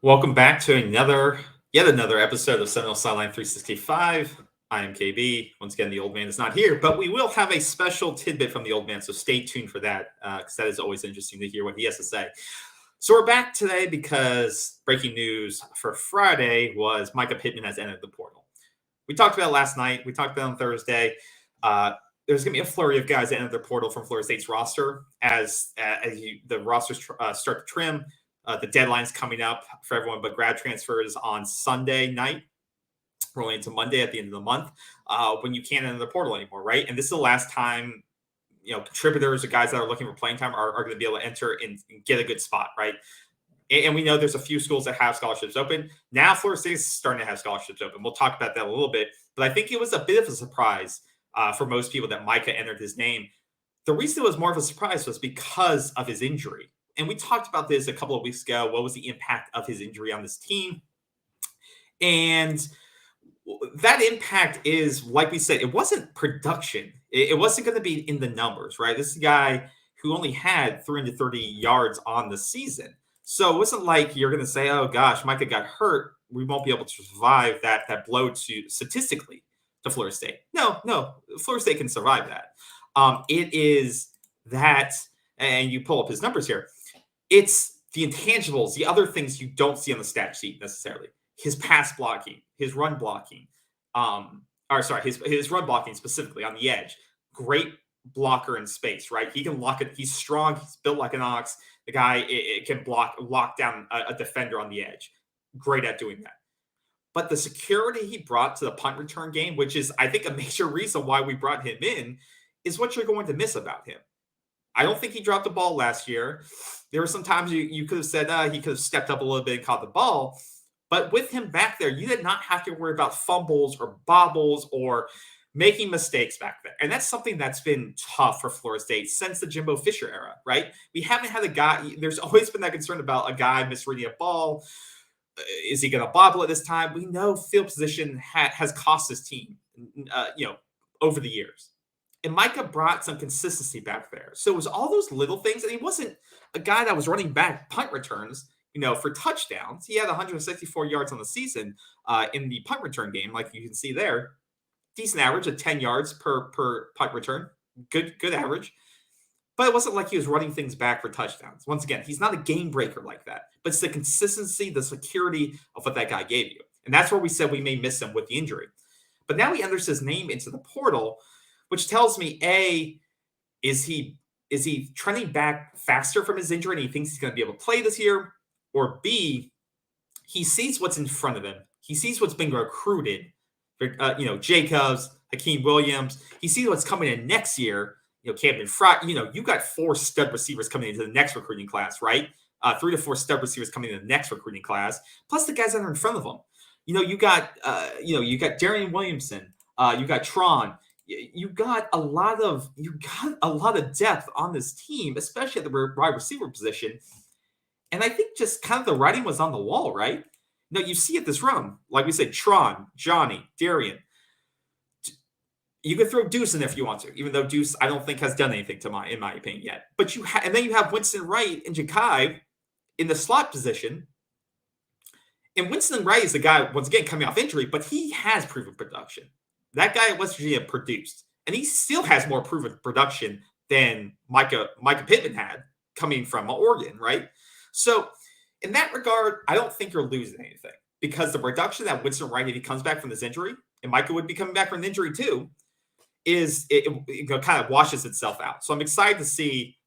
Welcome back to yet another episode of Seminole Sideline 365. I am KB. Once again, the old man is not here, but we will have a special tidbit from the old man, so stay tuned for that because that is always interesting to hear what he has to say. So we're back today because breaking news for Friday was Mycah Pittman has entered the portal. We talked about it last night. We talked about it on Thursday. There's going to be a flurry of guys that enter the portal from Florida State's roster as the rosters start to trim. The deadline's coming up for everyone, but grad transfers on Sunday night, rolling into Monday at the end of the month, when you can't enter the portal anymore, right? And this is the last time, contributors or guys that are looking for playing time are going to be able to enter and get a good spot, right? And we know there's a few schools that have scholarships open. Now Florida State is starting to have scholarships open. We'll talk about that a little bit, but I think it was a bit of a surprise for most people that Mycah entered his name. The reason it was more of a surprise was because of his injury. And we talked about this a couple of weeks ago. What was the impact of his injury on this team? And that impact is, like we said, it wasn't production. It wasn't going to be in the numbers, right? This is a guy who only had 330 yards on the season. So it wasn't like you're going to say, oh, gosh, Mycah got hurt. We won't be able to survive that blow to statistically to Florida State. No, Florida State can survive that. It is that, and you pull up his numbers here, it's the intangibles, the other things you don't see on the stat sheet necessarily. His pass blocking, his run blocking, his run blocking specifically on the edge. Great blocker in space, right? He can lock it. He's strong. He's built like an ox. The guy it can lock down a defender on the edge. Great at doing that. But the security he brought to the punt return game, which is, I think, a major reason why we brought him in, is what you're going to miss about him. I don't think he dropped the ball last year. There were some times you could have said he could have stepped up a little bit and caught the ball. But with him back there, you did not have to worry about fumbles or bobbles or making mistakes back there. And that's something that's been tough for Florida State since the Jimbo Fisher era, right? We haven't had a guy. There's always been that concern about a guy misreading a ball. Is he going to bobble at this time? We know field position has cost his team, over the years. And Mycah brought some consistency back there. So it was all those little things. And he wasn't a guy that was running back punt returns, for touchdowns. He had 164 yards on the season in the punt return game, like you can see there. Decent average of 10 yards per punt return. Good average. But it wasn't like he was running things back for touchdowns. Once again, he's not a game breaker like that. But it's the consistency, the security of what that guy gave you. And that's where we said we may miss him with the injury. But now he enters his name into the portal, which tells me, A, is he trending back faster from his injury and he thinks he's going to be able to play this year? Or B, he sees what's in front of him. He sees what's been recruited. Jacobs, Hakeem Williams. He sees what's coming in next year. Camden Fry. You got 4 stud receivers coming into the next recruiting class, right? 3 to 4 stud receivers coming in the next recruiting class, plus the guys that are in front of them. You got Darian Williamson. You got Tron. You got a lot of depth on this team, especially at the wide receiver position. And I think just kind of the writing was on the wall, right? You see it this round, like we said, Tron, Johnny, Darian. You could throw Deuce in there if you want to, even though Deuce I don't think has done anything in my opinion yet. But and then you have Winston Wright and Zakhari in the slot position. And Winston Wright is the guy, once again, coming off injury, but he has proven production. That guy at West Virginia produced, and he still has more proven production than Mycah Pittman had coming from Oregon, right? So in that regard, I don't think you're losing anything because the production that Winston Wright, if he comes back from this injury, and Mycah would be coming back from an injury too, it kind of washes itself out. So I'm excited to see.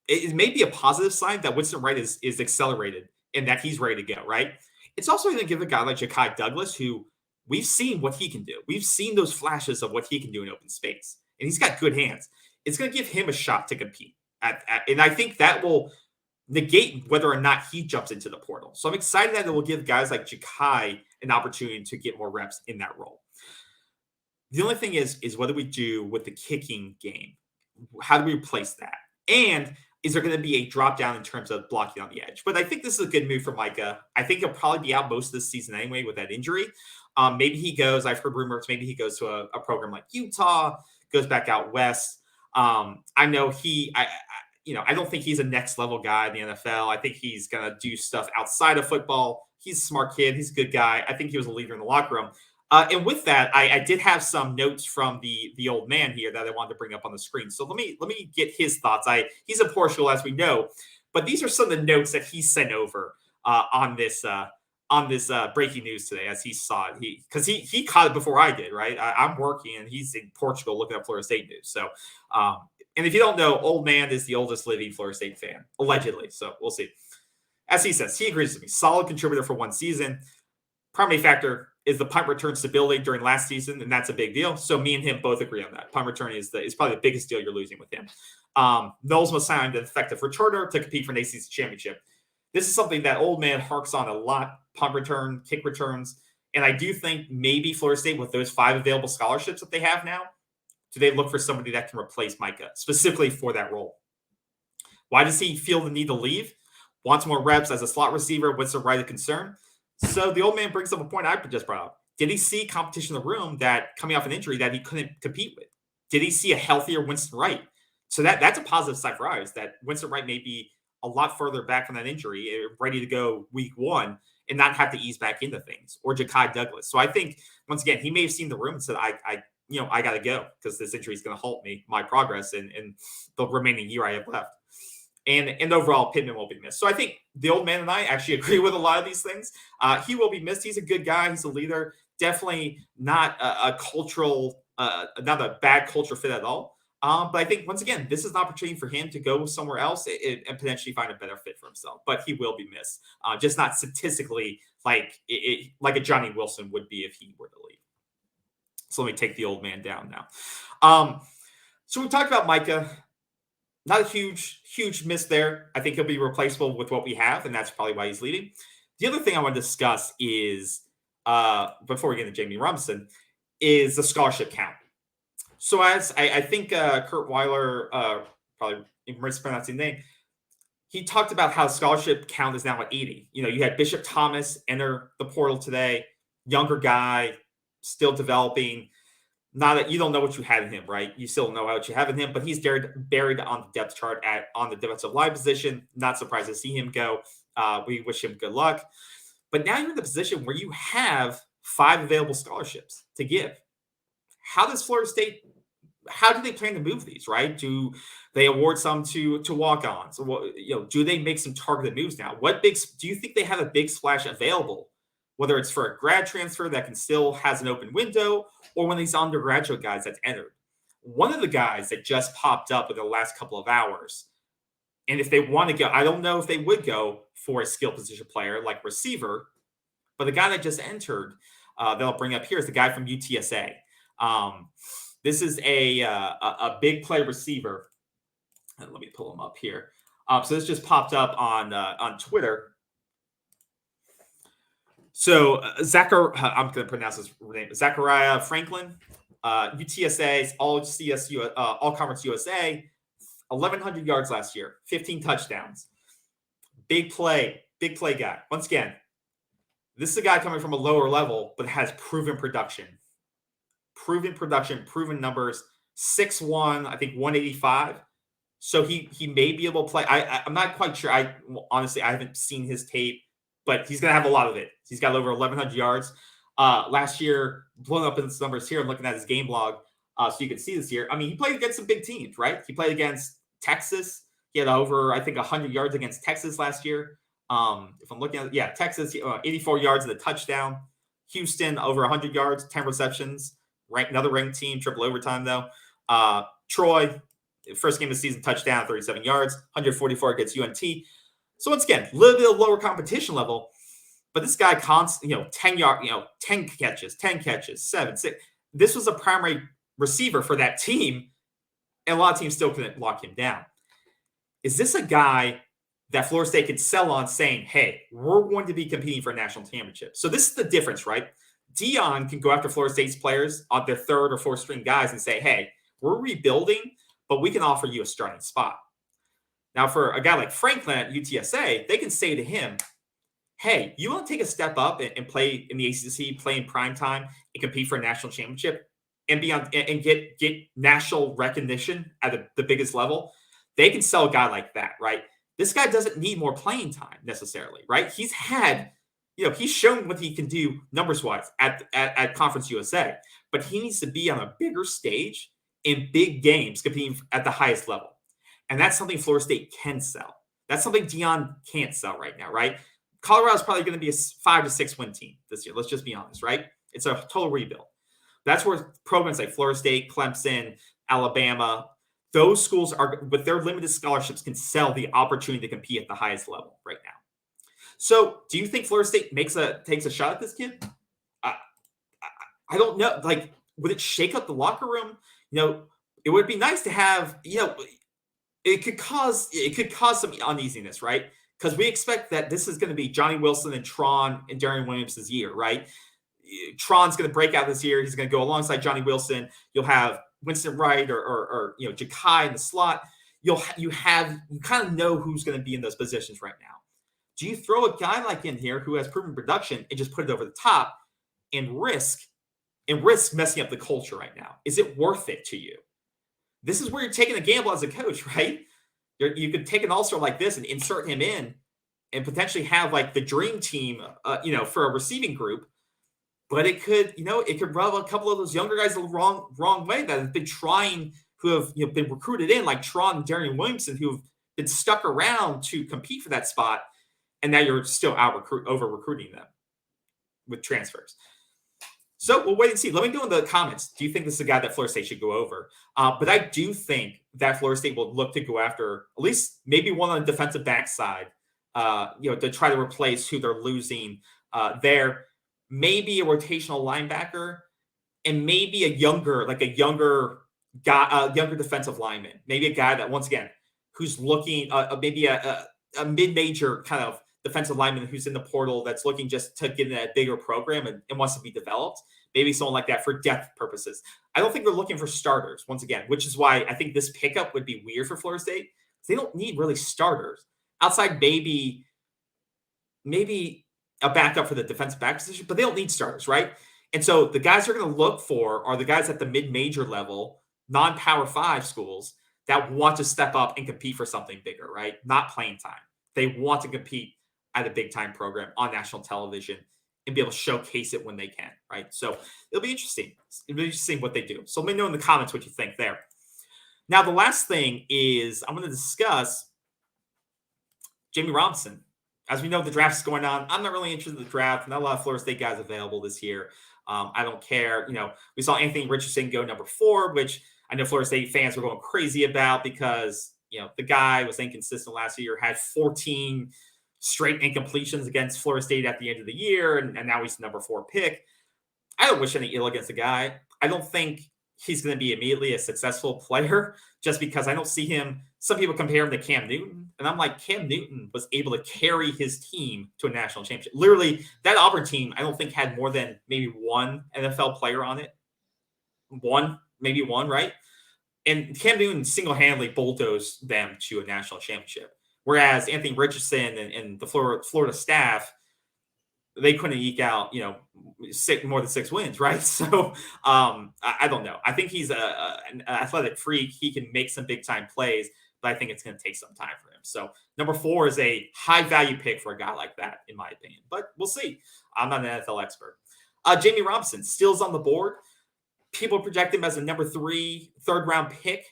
It may be a positive sign that Winston Wright is accelerated and that he's ready to go, right? It's also going to give a guy like Ja'Kai Douglas, who we've seen what he can do. We've seen those flashes of what he can do in open space, and he's got good hands. It's going to give him a shot to compete. And I think that will negate whether or not he jumps into the portal. So I'm excited that it will give guys like Ja'Kai an opportunity to get more reps in that role. The only thing is what do we do with the kicking game? How do we replace that? And is there going to be a drop down in terms of blocking on the edge? But I think this is a good move for Mycah. I think he'll probably be out most of this season anyway with that injury. Maybe he goes, I've heard rumors, maybe he goes to a program like Utah, goes back out west. I know I don't think he's a next level guy in the NFL. I think he's going to do stuff outside of football. He's a smart kid. He's a good guy. I think he was a leader in the locker room. And with that, I did have some notes from the old man here that I wanted to bring up on the screen. So let me get his thoughts. He's in Portugal, as we know, but these are some of the notes that he sent over on this breaking news today as he saw it. Because he caught it before I did, right? I'm working and he's in Portugal looking at Florida State news. So, and if you don't know, old man is the oldest living Florida State fan, allegedly. So we'll see. As he says, he agrees with me. Solid contributor for one season. Primary factor is the punt return stability during last season, and that's a big deal. So me and him both agree on that. Punt return is probably the biggest deal you're losing with him. Noles must sign an effective returner to compete for an ACC championship. This is something that old man harks on a lot, punt return, kick returns. And I do think maybe Florida State, with those 5 available scholarships that they have now, do they look for somebody that can replace Mycah, specifically for that role? Why does he feel the need to leave? Wants more reps as a slot receiver. What's the right of concern? So the old man brings up a point I just brought up. Did he see competition in the room that coming off an injury that he couldn't compete with? Did he see a healthier Winston Wright? So that's a positive sign for us that Winston Wright may be a lot further back from that injury, ready to go week 1 and not have to ease back into things, or Zakhari Douglas. So I think, once again, he may have seen the room and said, I got to go because this injury is going to halt my progress in the remaining year I have left. And overall, Pittman will be missed. So I think the old man and I actually agree with a lot of these things. He will be missed. He's a good guy. He's a leader. Definitely not a cultural, not a bad culture fit at all. But I think, once again, this is an opportunity for him to go somewhere else and potentially find a better fit for himself. But he will be missed. Just not statistically like a Johnny Wilson would be if he were to leave. So let me take the old man down now. So we talked about Mycah. Not a huge miss there. I think he'll be replaceable with what we have, and that's probably why he's leaving. The other thing I want to discuss is, before we get into Jammie Robinson, is the scholarship count. So as I think Kurt Weiler, probably mispronouncing the name, he talked about how scholarship count is now at 80. You had Bishop Thomas enter the portal today, younger guy, still developing. Not that you don't know what you have in him, right? You still know what you have in him, but he's buried on the depth chart on the defensive line position. Not surprised to see him go. We wish him good luck. But now you're in the position where you have 5 available scholarships to give. How does Florida State? How do they plan to move these? Right? Do they award some to walk-ons? Do they make some targeted moves now? Do you think they have a big splash available? Whether it's for a grad transfer that can still has an open window, or one of these undergraduate guys that's entered. One of the guys that just popped up in the last couple of hours, and if they want to go, I don't know if they would go for a skill position player like receiver, but the guy that just entered that I'll bring up here is the guy from UTSA. This is a big play receiver. And let me pull him up here. So this just popped up on Twitter. So I'm going to pronounce his name, Zakhari Franklin, UTSA's all CSU, all conference USA, 1,100 yards last year, 15 touchdowns. Big play guy. Once again, this is a guy coming from a lower level, but has proven production, proven numbers. 6'1", I think 185. So he may be able to play. I'm not quite sure. Honestly, I haven't seen his tape, but he's going to have a lot of it. He's got over 1,100 yards. Last year, blowing up his numbers here and looking at his game log, so you can see this year. I mean, he played against some big teams, right? He played against Texas. He had over, I think, 100 yards against Texas last year. If I'm looking at Texas, 84 yards and a touchdown. Houston, over 100 yards, 10 receptions. Another ranked team, triple overtime, though. Troy, first game of the season, touchdown, 37 yards, 144 against UNT. So once again, a little bit of lower competition level, but this guy 10 catches, 7, 6. This was a primary receiver for that team, and a lot of teams still couldn't lock him down. Is this a guy that Florida State could sell on saying, hey, we're going to be competing for a national championship? So this is the difference, right? Deion can go after Florida State's players on their 3rd or 4th string guys and say, hey, we're rebuilding, but we can offer you a starting spot. Now, for a guy like Franklin at UTSA, they can say to him, hey, you want to take a step up and play in the ACC, play in prime time, and compete for a national championship and get national recognition at the biggest level? they can sell a guy like that, right? This guy doesn't need more playing time necessarily, right? He's had, he's shown what he can do numbers-wise at Conference USA, but he needs to be on a bigger stage in big games competing at the highest level. And that's something Florida State can sell. That's something Deion can't sell right now, right? Colorado's probably going to be a 5 to 6 win team this year. Let's just be honest, right? It's a total rebuild. That's where programs like Florida State, Clemson, Alabama, those schools are, with their limited scholarships, can sell the opportunity to compete at the highest level right now. So, do you think Florida State takes a shot at this kid? I don't know. Like, would it shake up the locker room? It would be nice to have. It could cause some uneasiness, right? Because we expect that this is going to be Johnny Wilson and Tron and Darian Williams' year, right? Tron's going to break out this year. He's going to go alongside Johnny Wilson. You'll have Winston Wright or Zakhari in the slot. You kind of know who's going to be in those positions right now. Do you throw a guy like in here who has proven production and just put it over the top and risk messing up the culture right now? Is it worth it to you? This is where you're taking a gamble as a coach, right? You could take an all-star like this and insert him in and potentially have like the dream team, for a receiving group. But it could rub a couple of those younger guys the wrong way that have been trying, who have been recruited in, like Tron and Darian Williamson, who have been stuck around to compete for that spot, and now you're still over recruiting them with transfers. So we'll wait and see. Let me know in the comments. Do you think this is a guy that Florida State should go over? But I do think that Florida State will look to go after at least maybe one on the defensive back side, to try to replace who they're losing there. Maybe a rotational linebacker, and maybe a younger guy, younger defensive lineman. Maybe a guy that, once again, who's looking, maybe a mid-major kind of defensive lineman who's in the portal that's looking just to get in a bigger program and wants to be developed. Maybe someone like that for depth purposes. I don't think they're looking for starters, once again, which is why I think this pickup would be weird for Florida State. They don't need really starters outside maybe a backup for the defensive back position, but they don't need starters, right? And so the guys they're going to look for are the guys at the mid-major level, non-Power 5 schools that want to step up and compete for something bigger, right? Not playing time. They want to compete at a big-time program on national television and be able to showcase it when they can, right? So it'll be interesting. It'll be interesting what they do. So let me know in the comments what you think there. Now, the last thing is I'm going to discuss Jammie Robinson. As we know, the draft is going on. I'm not really interested in the draft. Not a lot of Florida State guys available this year. I don't care. We saw Anthony Richardson go number 4, which I know Florida State fans were going crazy about because, the guy was inconsistent last year, had 14 straight incompletions against Florida State at the end of the year, and now he's the number 4 pick. I don't wish any ill against the guy. I don't think he's going to be immediately a successful player just because I don't see him. Some people compare him to Cam Newton, and I'm like, Cam Newton was able to carry his team to a national championship. Literally, that Auburn team, I don't think had more than maybe one NFL player on it. Maybe one, right? And Cam Newton single-handedly bulldozed them to a national championship. Whereas Anthony Richardson and the Florida staff, they couldn't eke out, more than 6 wins, right? So I don't know. I think he's an athletic freak. He can make some big-time plays, but I think it's going to take some time for him. So number 4 is a high-value pick for a guy like that, in my opinion. But we'll see. I'm not an NFL expert. Jammie Robinson, still's on the board. People project him as a number 3, third-round pick.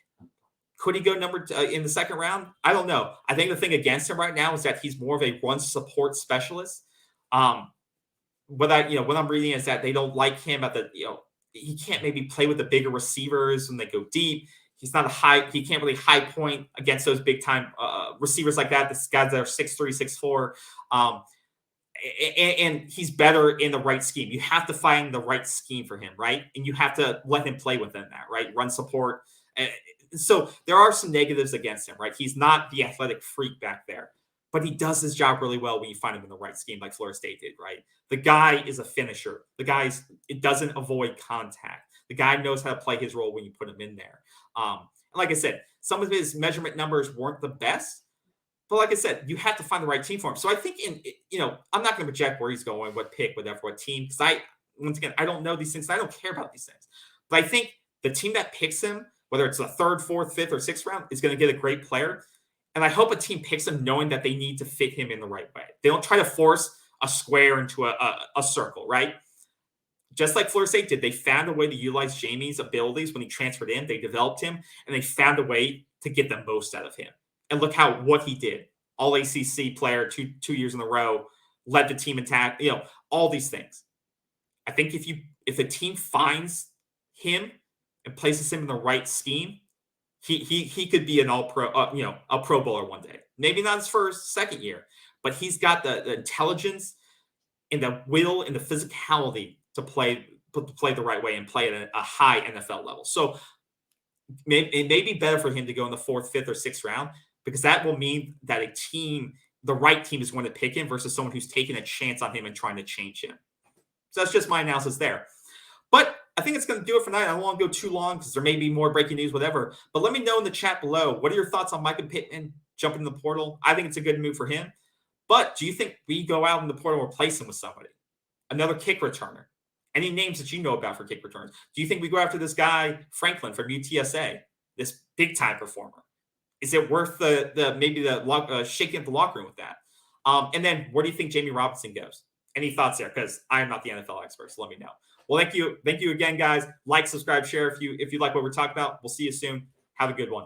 Could he go in the second round? I don't know. I think the thing against him right now is that he's more of a run support specialist. What I'm reading is that they don't like him he can't maybe play with the bigger receivers when they go deep. He can't really high point against those big time receivers like that. This guys that are 6'3", 6'4". And he's better in the right scheme. You have to find the right scheme for him, right? And you have to let him play within that, right? Run support. So there are some negatives against him, right? He's not the athletic freak back there, but he does his job really well when you find him in the right scheme, like Florida State did, right? The guy is a finisher. It doesn't avoid contact. The guy knows how to play his role when you put him in there. Like I said, some of his measurement numbers weren't the best, but like I said, you have to find the right team for him. So I think I'm not going to project where he's going, what pick, whatever, what team, because once again, I don't know these things. I don't care about these things, but I think the team that picks him, whether it's the 3rd, 4th, 5th, or 6th round, is going to get a great player. And I hope a team picks him knowing that they need to fit him in the right way. They don't try to force a square into a circle, right? Just like Florida State did, they found a way to utilize Jammie's abilities when he transferred in. They developed him, and they found a way to get the most out of him. And look what he did. All ACC player 2 years in a row, led the team attack, all these things. I think if the team finds him and places him in the right scheme, he could be an all-pro, a Pro Bowler one day. Maybe not his first, second year, but he's got the intelligence and the will and the physicality to play the right way and play at a high NFL level. So it may be better for him to go in the 4th, 5th, or 6th round, because that will mean that the right team is going to pick him versus someone who's taking a chance on him and trying to change him. So that's just my analysis there. But I think it's going to do it for tonight. I don't want to go too long because there may be more breaking news, whatever. But let me know in the chat below, what are your thoughts on Mycah Pittman jumping in the portal? I think it's a good move for him. But do you think we go out in the portal and replace him with somebody? Another kick returner? Any names that you know about for kick returns? Do you think we go after this guy, Franklin from UTSA, this big-time performer? Is it worth the shaking up the locker room with that? And then where do you think Jammie Robinson goes? Any thoughts there? Because I'm not the NFL expert, so let me know. Well, thank you again, guys. Like, subscribe, share if you like what we're talking about. We'll see you soon. Have a good one.